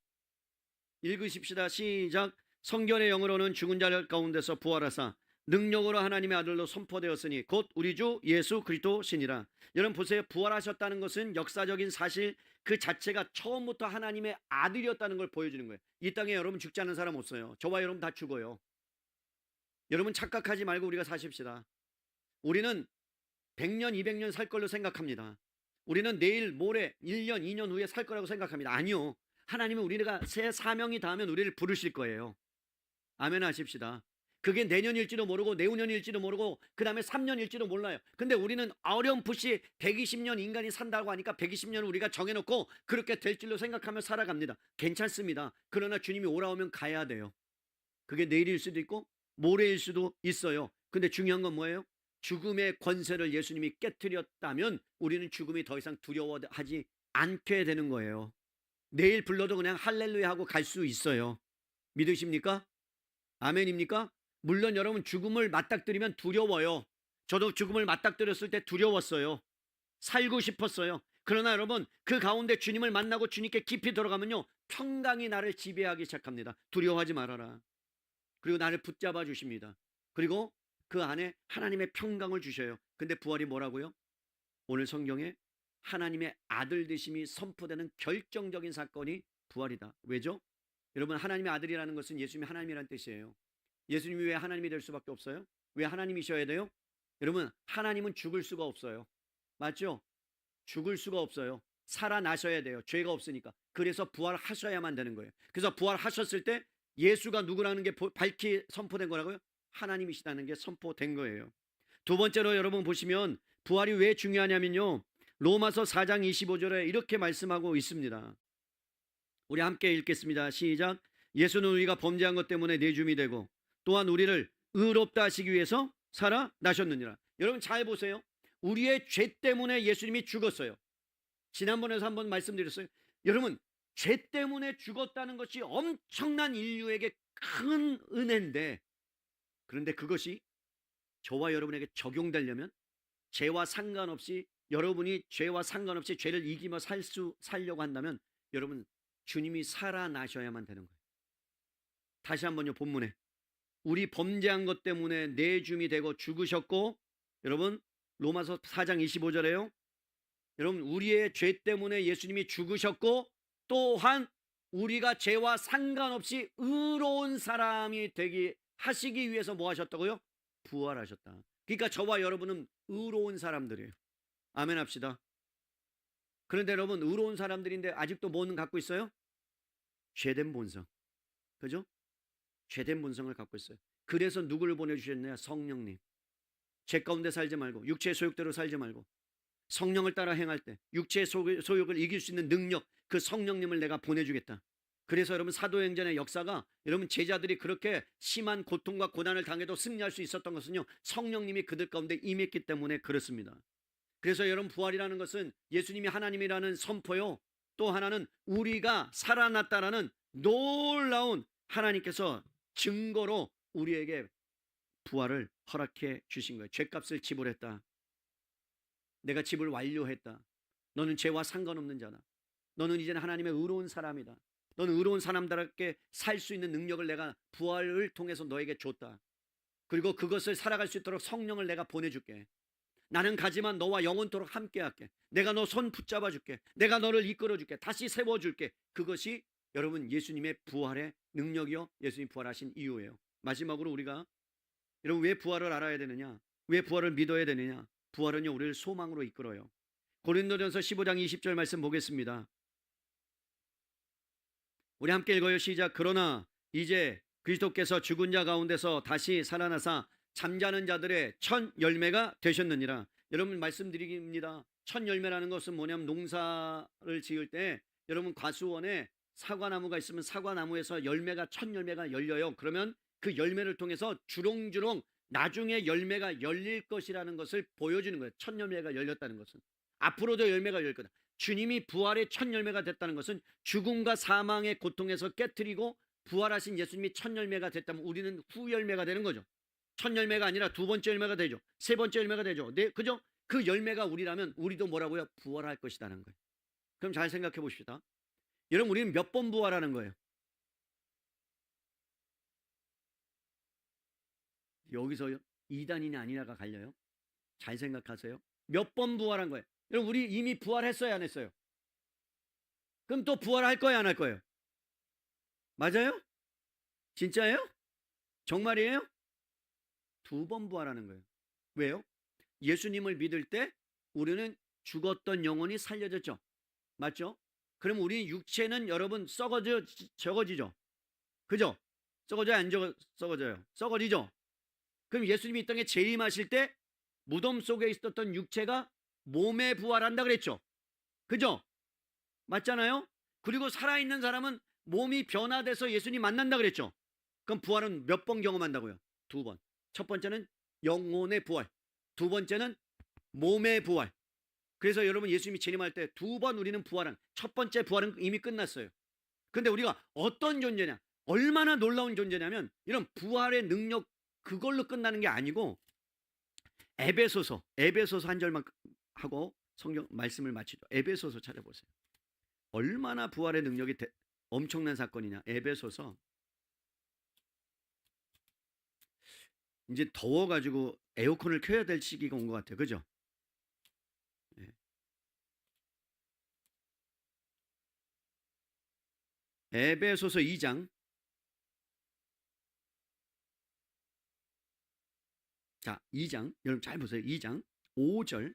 읽으십시다. 시작. 성경의 영으로는 죽은 자 가운데서 부활하사 능력으로 하나님의 아들로 선포되었으니 곧 우리 주 예수 그리스도시니라. 여러분 보세요. 부활하셨다는 것은 역사적인 사실 그 자체가 처음부터 하나님의 아들이었다는 걸 보여주는 거예요. 이 땅에 여러분 죽지 않은 사람 없어요. 저와 여러분 다 죽어요. 여러분 착각하지 말고 우리가 사십시다. 우리는 100년 200년 살 걸로 생각합니다. 우리는 내일 모레 1년 2년 후에 살 거라고 생각합니다. 아니요. 하나님은 우리가 새 사명이 닿으면 우리를 부르실 거예요. 아멘 하십시다. 그게 내년일지도 모르고 내후년일지도 모르고 그 다음에 3년일지도 몰라요. 근데 우리는 어렴풋이 120년 인간이 산다고 하니까 120년 우리가 정해놓고 그렇게 될 줄로 생각하며 살아갑니다. 괜찮습니다. 그러나 주님이 오라오면 가야 돼요. 그게 내일일 수도 있고 모레일 수도 있어요. 근데 중요한 건 뭐예요? 죽음의 권세를 예수님이 깨트렸다면 우리는 죽음이 더 이상 두려워하지 않게 되는 거예요. 내일 불러도 그냥 할렐루야 하고 갈 수 있어요. 믿으십니까? 아멘입니까? 물론 여러분 죽음을 맞닥뜨리면 두려워요. 저도 죽음을 맞닥뜨렸을 때 두려웠어요. 살고 싶었어요. 그러나 여러분 그 가운데 주님을 만나고 주님께 깊이 들어가면요, 평강이 나를 지배하기 시작합니다. 두려워하지 말아라. 그리고 나를 붙잡아 주십니다. 그리고 그 안에 하나님의 평강을 주셔요. 근데 부활이 뭐라고요? 오늘 성경에 하나님의 아들 되심이 선포되는 결정적인 사건이 부활이다. 왜죠? 여러분, 하나님의 아들이라는 것은 예수님이 하나님이라는 뜻이에요. 예수님이 왜 하나님이 될 수밖에 없어요? 왜 하나님이셔야 돼요? 여러분, 하나님은 죽을 수가 없어요. 맞죠? 죽을 수가 없어요. 살아나셔야 돼요. 죄가 없으니까. 그래서 부활하셔야만 되는 거예요. 그래서 부활하셨을 때 예수가 누구라는 게 밝히 선포된 거라고요? 하나님이시다는 게 선포된 거예요. 두 번째로 여러분 보시면 부활이 왜 중요하냐면요, 로마서 4장 25절에 이렇게 말씀하고 있습니다. 우리 함께 읽겠습니다. 시작. 예수는 우리가 범죄한 것 때문에 내줌이 되고 또한 우리를 의롭다 하시기 위해서 살아나셨느니라. 여러분 잘 보세요. 우리의 죄 때문에 예수님이 죽었어요. 지난번에도 한번 말씀드렸어요. 여러분, 죄 때문에 죽었다는 것이 엄청난 인류에게 큰 은혜인데, 그런데 그것이 저와 여러분에게 적용되려면 죄와 상관없이, 여러분이 죄와 상관없이 죄를 이기며 살려고 한다면 여러분 주님이 살아나셔야만 되는 거예요. 다시 한번요. 본문에 우리 범죄한 것 때문에 내줌이 되고 죽으셨고, 여러분 로마서 4장 25절에요. 여러분 우리의 죄 때문에 예수님이 죽으셨고 또한 우리가 죄와 상관없이 의로운 사람이 되기 하시기 위해서 뭐 하셨다고요? 부활하셨다. 그러니까 저와 여러분은 의로운 사람들이에요. 아멘 합시다. 그런데 여러분 의로운 사람들인데 아직도 뭐는 갖고 있어요? 죄된 본성. 그죠? 죄된 본성을 갖고 있어요. 그래서 누구를 보내주셨냐? 성령님. 죄 가운데 살지 말고 육체의 소욕대로 살지 말고 성령을 따라 행할 때 육체의 소욕을 이길 수 있는 능력, 그 성령님을 내가 보내주겠다. 그래서 여러분 사도행전의 역사가, 여러분 제자들이 그렇게 심한 고통과 고난을 당해도 승리할 수 있었던 것은요, 성령님이 그들 가운데 임했기 때문에 그렇습니다. 그래서 여러분 부활이라는 것은 예수님이 하나님이라는 선포요, 또 하나는 우리가 살아났다라는 놀라운 하나님께서 증거로 우리에게 부활을 허락해 주신 거예요. 죄값을 지불했다. 내가 집을 완료했다. 너는 죄와 상관없는 자다. 너는 이제는 하나님의 의로운 사람이다. 너는 의로운 사람답게 살 수 있는 능력을 내가 부활을 통해서 너에게 줬다. 그리고 그것을 살아갈 수 있도록 성령을 내가 보내줄게. 나는 가지만 너와 영원토록 함께할게. 내가 너 손 붙잡아줄게. 내가 너를 이끌어줄게. 다시 세워줄게. 그것이 여러분 예수님의 부활의 능력이요, 예수님 부활하신 이유예요. 마지막으로 우리가 여러분 왜 부활을 알아야 되느냐, 왜 부활을 믿어야 되느냐. 부활은요 우리를 소망으로 이끌어요. 고린도전서 15장 20절 말씀 보겠습니다. 우리 함께 읽어요. 시작. 그러나 이제 그리스도께서 죽은 자 가운데서 다시 살아나사 잠자는 자들의 첫 열매가 되셨느니라. 여러분 말씀드립니다. 첫 열매라는 것은 뭐냐면 농사를 지을 때 여러분 과수원에 사과나무가 있으면 사과나무에서 열매가 첫 열매가 열려요. 그러면 그 열매를 통해서 주렁주렁 나중에 열매가 열릴 것이라는 것을 보여주는 거예요. 첫 열매가 열렸다는 것은 앞으로도 열매가 열릴 거다. 주님이 부활의 첫 열매가 됐다는 것은 죽음과 사망의 고통에서 깨트리고 부활하신 예수님이 첫 열매가 됐다면 우리는 후 열매가 되는 거죠. 첫 열매가 아니라 두 번째 열매가 되죠. 세 번째 열매가 되죠. 네, 그죠? 그 열매가 우리라면 우리도 뭐라고요? 부활할 것이라는 거예요. 그럼 잘 생각해 봅시다. 여러분 우리는 몇 번 부활하는 거예요? 여기서 2단이냐 아니냐가 갈려요. 잘 생각하세요. 몇 번 부활한 거예요? 여러분 우리 이미 부활했어요, 안 했어요? 그럼 또 부활할 거예요, 안 할 거예요? 맞아요? 진짜예요? 정말이에요? 두 번 부활하는 거예요. 왜요? 예수님을 믿을 때 우리는 죽었던 영혼이 살려졌죠. 맞죠? 그럼 우리 육체는 여러분 적어지죠. 그죠? 썩어져요, 안 썩어져요? 썩어지죠. 그럼 예수님이 이 땅에 재림하실 때 무덤 속에 있었던 육체가 몸에 부활한다 그랬죠. 그죠? 맞잖아요? 그리고 살아있는 사람은 몸이 변화돼서 예수님 만난다 그랬죠. 그럼 부활은 몇 번 경험한다고요? 두 번. 첫 번째는 영혼의 부활, 두 번째는 몸의 부활. 그래서 여러분 예수님이 재림할 때 두 번 우리는 부활한, 첫 번째 부활은 이미 끝났어요. 근데 우리가 어떤 존재냐, 얼마나 놀라운 존재냐면 이런 부활의 능력 그걸로 끝나는 게 아니고 에베소서 한 절만 하고 성경 말씀을 마치죠. 에베소서 찾아보세요. 얼마나 부활의 능력이 엄청난 사건이냐. 에베소서. 이제 더워가지고 에어컨을 켜야 될 시기가 온 것 같아요. 그죠? 네. 에베소서 2장. 자, 2장. 여러분 잘 보세요. 2장 5절.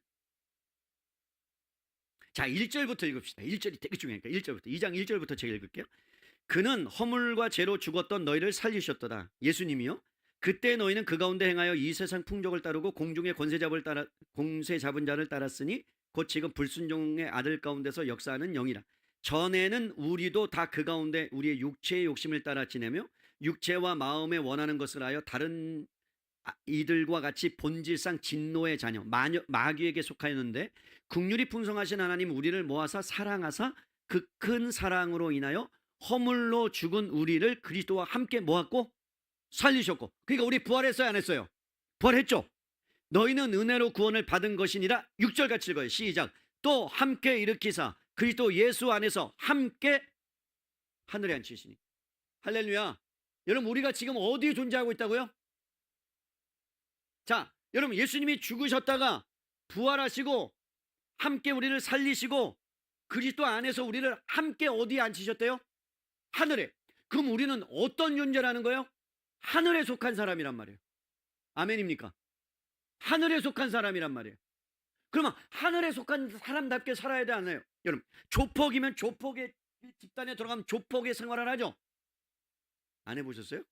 자, 1절부터 읽읍시다. 1절이 되게 중요하니까 1절부터. 2장 1절부터 제가 읽을게요. 그는 허물과 죄로 죽었던 너희를 살리셨도다. 예수님이요. 그때 너희는 그 가운데 행하여 이 세상 풍족을 따르고 공중의 권세 잡은 자를 따랐으니 곧 지금 불순종의 아들 가운데서 역사하는 영이라. 전에는 우리도 다 그 가운데 우리의 육체의 욕심을 따라 지내며 육체와 마음에 원하는 것을 하여 다른 이들과 같이 본질상 진노의 자녀 마귀에게 속하였는데 긍휼이 풍성하신 하나님 우리를 모아서 사랑하사 그 큰 사랑으로 인하여 허물로 죽은 우리를 그리스도와 함께 모았고 살리셨고. 그러니까 우리 부활했어요, 안 했어요? 부활했죠. 너희는 은혜로 구원을 받은 것이니라. 6절 같이 읽어요. 시작. 또 함께 일으키사 그리스도 예수 안에서 함께 하늘에 앉히시니. 할렐루야. 여러분 우리가 지금 어디에 존재하고 있다고요? 자, 여러분 예수님이 죽으셨다가 부활하시고 함께 우리를 살리시고 그리스도 안에서 우리를 함께 어디에 앉히셨대요? 하늘에. 그럼 우리는 어떤 존재라는 거예요? 하늘에 속한 사람이란 말이에요. 아멘입니까? 하늘에 속한 사람이란 말이에요. 그러면 하늘에 속한 사람답게 살아야 돼, 안 해요? 여러분 조폭이면 조폭의 집단에 들어가면 조폭의 생활을 하죠. 안 해보셨어요?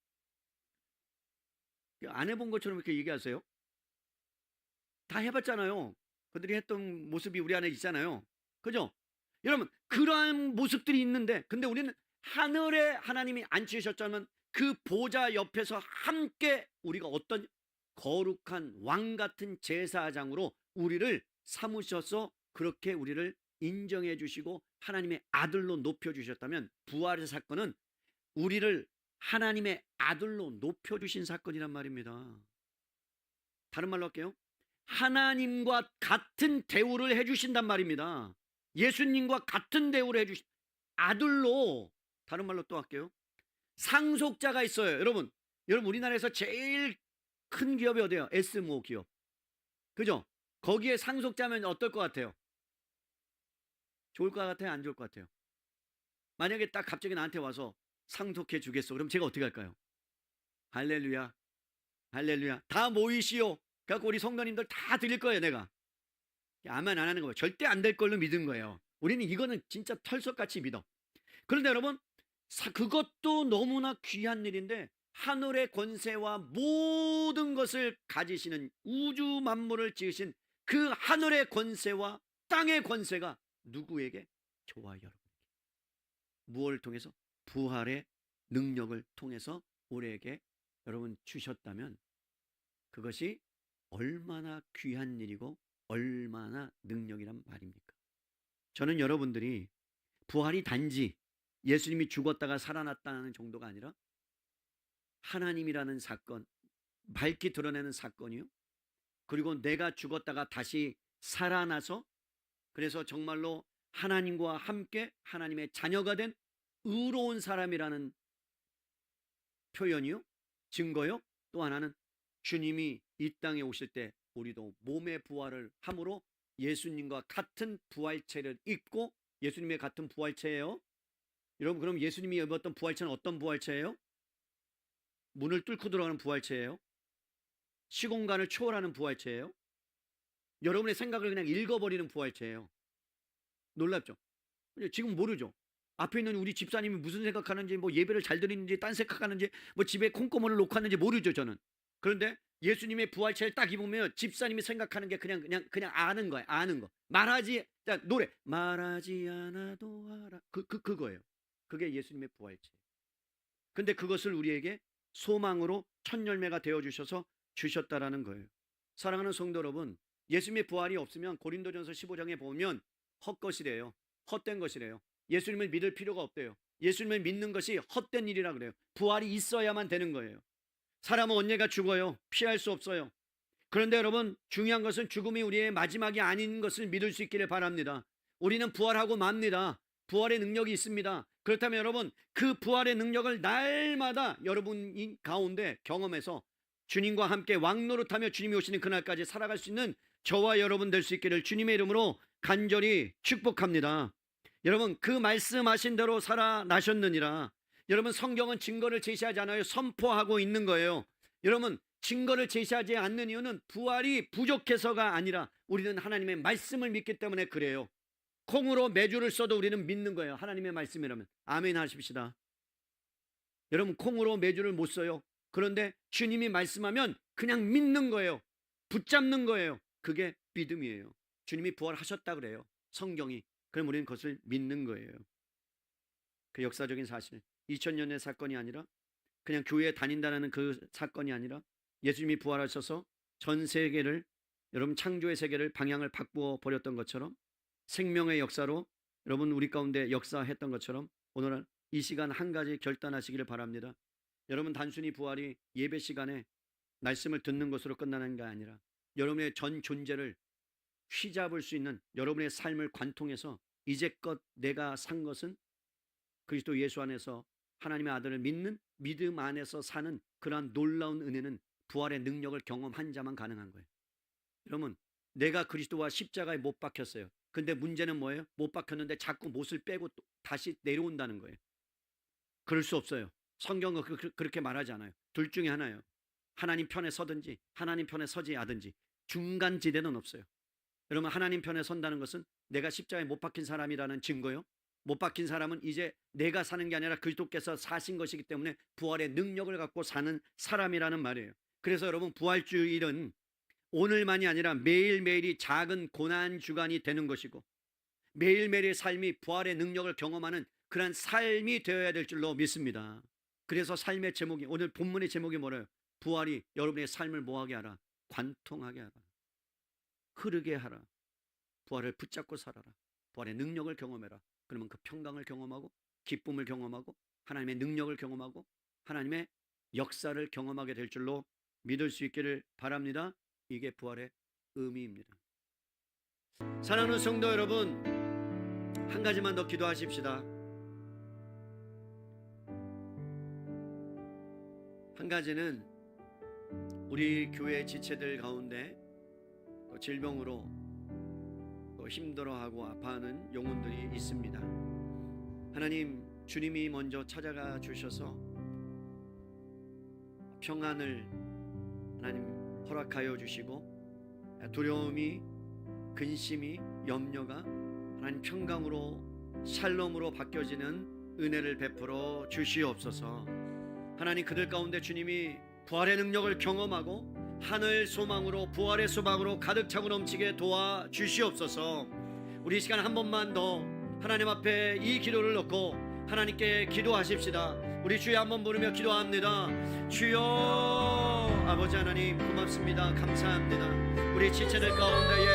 안 해본 것처럼 이렇게 얘기하세요? 다 해봤잖아요. 그들이 했던 모습이 우리 안에 있잖아요. 그죠? 여러분 그러한 모습들이 있는데 근데 우리는 하늘에 하나님이 앉히셨자면 그 보좌 옆에서 함께 우리가 어떤 거룩한 왕 같은 제사장으로 우리를 삼으셔서 그렇게 우리를 인정해 주시고 하나님의 아들로 높여 주셨다면 부활의 사건은 우리를 하나님의 아들로 높여 주신 사건이란 말입니다. 다른 말로 할게요. 하나님과 같은 대우를 해 주신단 말입니다. 예수님과 같은 대우를 해 주신 아들로 다른 말로 또 할게요. 상속자가 있어요. 여러분 우리나라에서 제일 큰 기업이 어디예요? S모 기업. 그죠? 거기에 상속자면 어떨 것 같아요? 좋을 것 같아요? 안 좋을 것 같아요? 만약에 딱 갑자기 나한테 와서 상속해 주겠어. 그럼 제가 어떻게 할까요? 할렐루야. 할렐루야. 다 모이시오. 그래갖고 우리 성도님들 다 드릴 거예요, 내가. 아멘 안 하는 거예요. 절대 안 될 걸로 믿은 거예요. 우리는 이거는 진짜 털썩같이 믿어. 그런데 여러분, 그것도 너무나 귀한 일인데 하늘의 권세와 모든 것을 가지시는 우주 만물을 지으신 그 하늘의 권세와 땅의 권세가 누구에게? 저와 여러분에게. 무엇을 통해서? 부활의 능력을 통해서 우리에게 여러분 주셨다면 그것이 얼마나 귀한 일이고 얼마나 능력이란 말입니까? 저는 여러분들이 부활이 단지 예수님이 죽었다가 살아났다는 정도가 아니라 하나님이라는 사건, 밝히 드러내는 사건이요. 그리고 내가 죽었다가 다시 살아나서 그래서 정말로 하나님과 함께 하나님의 자녀가 된 의로운 사람이라는 표현이요. 증거요. 또 하나는 주님이 이 땅에 오실 때 우리도 몸의 부활을 함으로 예수님과 같은 부활체를 입고 예수님의 같은 부활체예요. 여러분 그럼 예수님이 입었던 부활체는 어떤 부활체예요? 문을 뚫고 들어가는 부활체예요. 시공간을 초월하는 부활체예요. 여러분의 생각을 그냥 읽어버리는 부활체예요. 놀랍죠? 지금 모르죠? 앞에 있는 우리 집사님이 무슨 생각하는지 뭐 예배를 잘 드리는지 딴 생각하는지 뭐 집에 콩고물을 놓고 왔는지 모르죠 저는. 그런데 예수님의 부활체를 딱 입으면 집사님이 생각하는 게 그냥 아는 거예요. 아는 거. 말하지 노래 말하지 않아도 알아. 그거예요. 그게 예수님의 부활체. 근데 그것을 우리에게 소망으로 첫 열매가 되어 주셔서 주셨다라는 거예요. 사랑하는 성도 여러분, 예수님의 부활이 없으면 고린도전서 15장에 보면 헛것이래요. 헛된 것이래요. 예수님을 믿을 필요가 없대요. 예수님을 믿는 것이 헛된 일이라 그래요. 부활이 있어야만 되는 거예요. 사람은 언젠가 죽어요. 피할 수 없어요. 그런데 여러분 중요한 것은 죽음이 우리의 마지막이 아닌 것을 믿을 수 있기를 바랍니다. 우리는 부활하고 맙니다. 부활의 능력이 있습니다. 그렇다면 여러분 그 부활의 능력을 날마다 여러분 가운데 경험해서 주님과 함께 왕노릇하며 주님이 오시는 그날까지 살아갈 수 있는 저와 여러분 될 수 있기를 주님의 이름으로 간절히 축복합니다. 여러분 그 말씀하신 대로 살아나셨느니라. 여러분 성경은 증거를 제시하지 않아요. 선포하고 있는 거예요. 여러분 증거를 제시하지 않는 이유는 부활이 부족해서가 아니라 우리는 하나님의 말씀을 믿기 때문에 그래요. 콩으로 매주를 써도 우리는 믿는 거예요. 하나님의 말씀이라면. 아멘 하십시다. 여러분 콩으로 매주를 못 써요. 그런데 주님이 말씀하면 그냥 믿는 거예요. 붙잡는 거예요. 그게 믿음이에요. 주님이 부활하셨다 그래요. 성경이. 그럼 우리는 그것을 믿는 거예요. 그 역사적인 사실 2000년의 사건이 아니라 그냥 교회에 다닌다는 그 사건이 아니라 예수님이 부활하셔서 전 세계를 여러분 창조의 세계를 방향을 바꾸어 버렸던 것처럼 생명의 역사로 여러분 우리 가운데 역사했던 것처럼 오늘 이 시간 한 가지 결단하시기를 바랍니다. 여러분 단순히 부활이 예배 시간에 말씀을 듣는 것으로 끝나는 게 아니라 여러분의 전 존재를 휘잡을 수 있는 여러분의 삶을 관통해서 이제껏 내가 산 것은 그리스도 예수 안에서 하나님의 아들을 믿는 믿음 안에서 사는 그러한 놀라운 은혜는 부활의 능력을 경험한 자만 가능한 거예요. 여러분 내가 그리스도와 십자가에 못 박혔어요. 근데 문제는 뭐예요? 못 박혔는데 자꾸 못을 빼고 또 다시 내려온다는 거예요. 그럴 수 없어요. 성경은 그렇게 말하지 않아요. 둘 중에 하나예요. 하나님 편에 서든지 하나님 편에 서지 않든지 중간 지대는 없어요. 여러분 하나님 편에 선다는 것은 내가 십자가에 못 박힌 사람이라는 증거요. 못 박힌 사람은 이제 내가 사는 게 아니라 그리스도께서 사신 것이기 때문에 부활의 능력을 갖고 사는 사람이라는 말이에요. 그래서 여러분 부활주일은 오늘만이 아니라 매일매일이 작은 고난 주간이 되는 것이고 매일매일의 삶이 부활의 능력을 경험하는 그런 삶이 되어야 될 줄로 믿습니다. 그래서 삶의 제목이 오늘 본문의 제목이 뭐래요? 부활이 여러분의 삶을 뭐하게 하라? 관통하게 하라. 흐르게 하라. 부활을 붙잡고 살아라. 부활의 능력을 경험해라. 그러면 그 평강을 경험하고 기쁨을 경험하고 하나님의 능력을 경험하고 하나님의 역사를 경험하게 될 줄로 믿을 수 있기를 바랍니다. 이게 부활의 의미입니다. 사랑하는 성도 여러분, 한 가지만 더 기도하십시다. 한 가지는 우리 교회 지체들 가운데 또 질병으로 또 힘들어하고 아파하는 영혼들이 있습니다. 하나님, 주님이 먼저 찾아가 주셔서 평안을 하나님 허락하여 주시고, 두려움이, 근심이, 염려가 하나님 평강으로, 샬롬으로 바뀌어지는 은혜를 베풀어 주시옵소서. 하나님, 그들 가운데 주님이 부활의 능력을 경험하고 하늘 소망으로, 부활의 소망으로 가득 차고 넘치게 도와 주시옵소서. 우리 이 시간 한 번만 더 하나님 앞에 이 기도를 넣고 하나님께 기도하십시다. 우리 주여 한번 부르며 기도합니다. 주여, 아버지 하나님 고맙습니다. 감사합니다. 우리 지체들 가운데에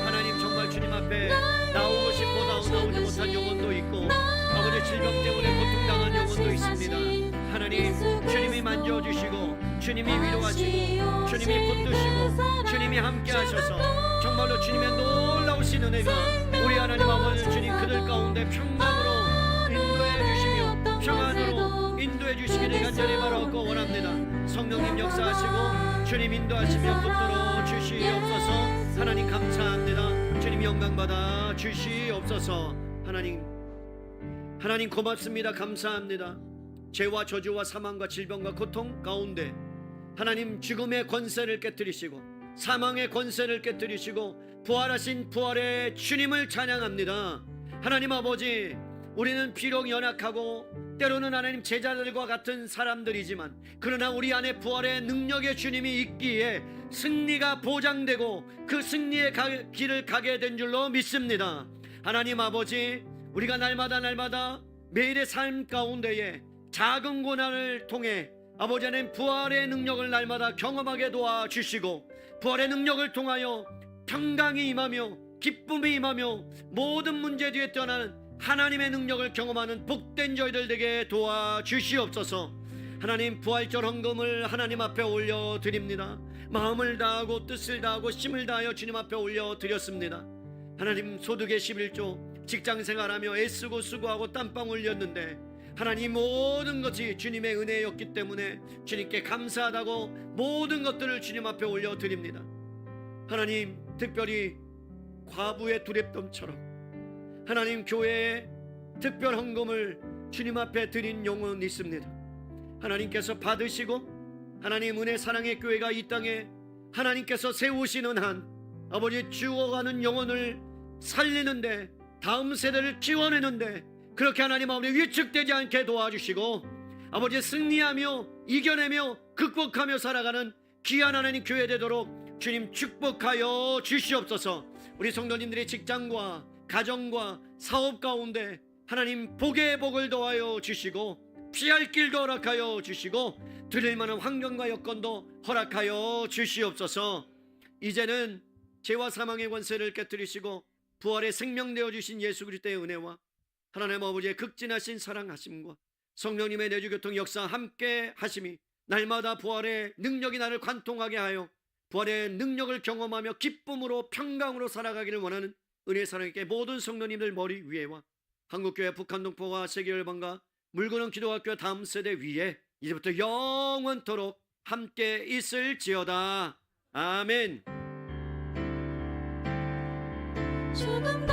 하나님 정말 주님 앞에 나오고 싶어 나오지 못한 영혼도 있고, 아버지 질병 때문에 고통당한 영혼도 있습니다. 하나님, 주님이 만져주시고 주님이 위로하시고 주님이 붙드시고 주님이 함께하셔서 정말로 주님의 놀라우신 은혜가 우리 하나님 아버지 주님 그들 가운데 평강으로 인도해 주시며 평안으로 인도해 주시기를 간절히 바라고 원합니다. 성령님 역사하시고 주님 인도하시며 붙들어 주시옵소서. 하나님 감사합니다. 주님 영광받아 주시옵소서. 하나님 고맙습니다. 감사합니다. 죄와 저주와 사망과 질병과 고통 가운데 하나님 죽음의 권세를 깨뜨리시고 사망의 권세를 깨뜨리시고 부활하신 부활의 주님을 찬양합니다. 하나님 아버지, 우리는 비록 연약하고 때로는 하나님 제자들과 같은 사람들이지만 그러나 우리 안에 부활의 능력의 주님이 있기에 승리가 보장되고 그 승리의 길을 가게 된 줄로 믿습니다. 하나님 아버지, 우리가 날마다 매일의 삶 가운데에 작은 고난을 통해 아버지 하나님 부활의 능력을 날마다 경험하게 도와주시고 부활의 능력을 통하여 평강이 임하며 기쁨이 임하며 모든 문제 뒤에 떠나는 하나님의 능력을 경험하는 복된 저희들 되게 도와주시옵소서. 하나님, 부활절 헌금을 하나님 앞에 올려드립니다. 마음을 다하고 뜻을 다하고 힘을 다하여 주님 앞에 올려드렸습니다. 하나님, 소득의 11조 직장생활하며 애쓰고 수고하고 땀방 흘렸는데 하나님 모든 것이 주님의 은혜였기 때문에 주님께 감사하다고 모든 것들을 주님 앞에 올려드립니다. 하나님, 특별히 과부의 두랩돈처럼 하나님 교회에 특별 헌금을 주님 앞에 드린 영혼이 있습니다. 하나님께서 받으시고 하나님 은혜 사랑의 교회가 이 땅에 하나님께서 세우시는 한 아버지 죽어가는 영혼을 살리는데 다음 세대를 키워내는데 그렇게 하나님 아버지 위축되지 않게 도와주시고 아버지 승리하며 이겨내며 극복하며 살아가는 귀한 하나님 교회 되도록 주님 축복하여 주시옵소서. 우리 성도님들의 직장과 가정과 사업 가운데 하나님 복의 복을 더하여 주시고 피할 길도 허락하여 주시고 드릴 만한 환경과 여건도 허락하여 주시옵소서. 이제는 죄와 사망의 권세를 깨뜨리시고 부활의 생명 되어 주신 예수 그리스도의 은혜와 하나님 아버지의 극진하신 사랑하심과 성령님의 내주교통 역사 함께 하심이 날마다 부활의 능력이 나를 관통하게 하여 부활의 능력을 경험하며 기쁨으로 평강으로 살아가기를 원하는 은혜 사랑에게 모든 성도님들 머리 위에와 한국교회 북한동포와 세계열방과 물구는 기도학교 다음 세대 위에 이제부터 영원토록 함께 있을지어다. 아멘. 조금